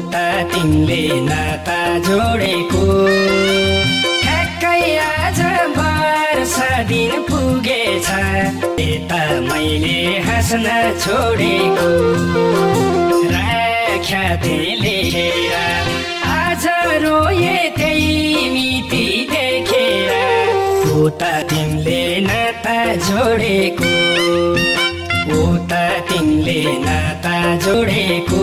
उता तिमीले नाता जोडेको ठ्याक्कै आज वर्षा दिन पुगेछ यता मैले हाँस्न छोडेको राख्या थिएँ लेखेर आज रोए त्यही मिति देखेर उता तिमीले नाता जोडेको उता तिमीले नाता जोडेको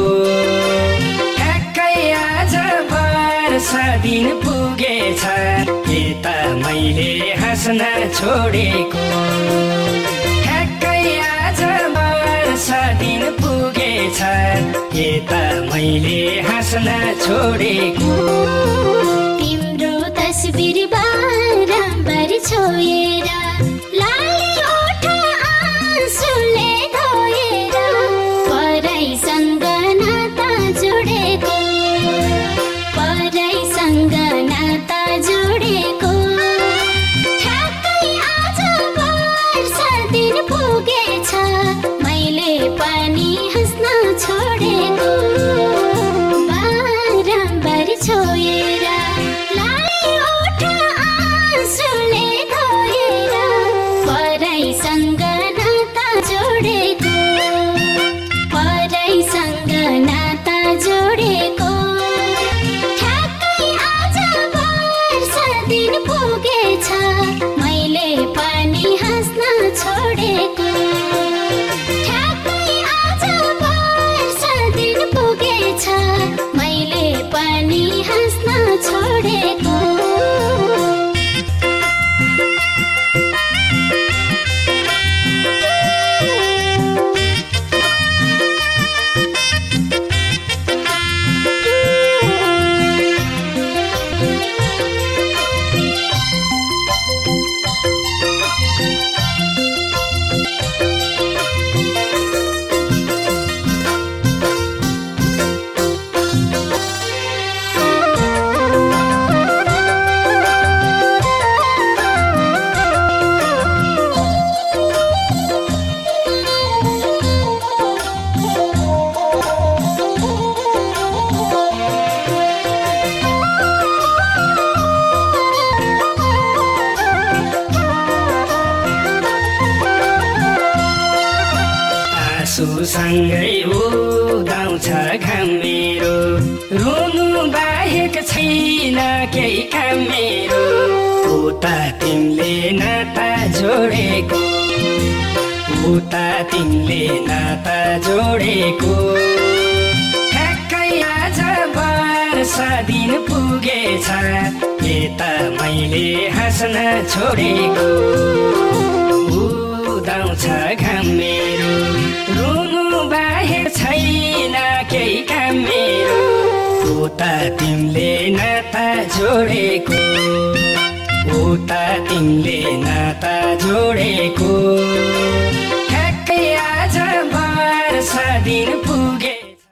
ठ्याक्कै आज वर्षा दिन पुगेछ यता मैले हाँस्न छोडेको ठ्याक्कै आज वर्षा दिन पुगेछ यता मैले हाँस्न छोडेको तिम्रो तस्बिर बारम्बार छोएर लाली ओठ आँसुले धोएर पराइसँग नाता जोडेको पराइसँग नाता जोडेको ठ्याक्कै आज वर्षा दिन पुगेछ मैले पनि हाँस्न छोडेको बारम्बार छोएर लाली ओठ आँसुले धोएर पराइसँग नाता जोडेको पराइसँग नाता जोडेको ठ्याक्कै आज वर्षा दिन पुगेछ मैले पनि हाँस्न छोडेको ठ्याक्कै आज वर्षा दिन पुगेछ मैले पनि हाँस्न छोडेको आँसुसँगै उदाउँछ घाम मेरो रुनु बाहेक छैन केही काम मेरो उता तिमीले नाता जोडेको उता तिमीले नाता जोडेको ठ्याक्कै आज वर्षा दिन पुगेछ यता मैले हाँस्न छोडेको उदाउँछ घाम मेरो रुनु बाहेक छैन केही काम मेरो उता तिमीले नाता जोडेको उता तिमीले नाता जोडेको ठ्याक्कै आज वर्षा दिन पुगे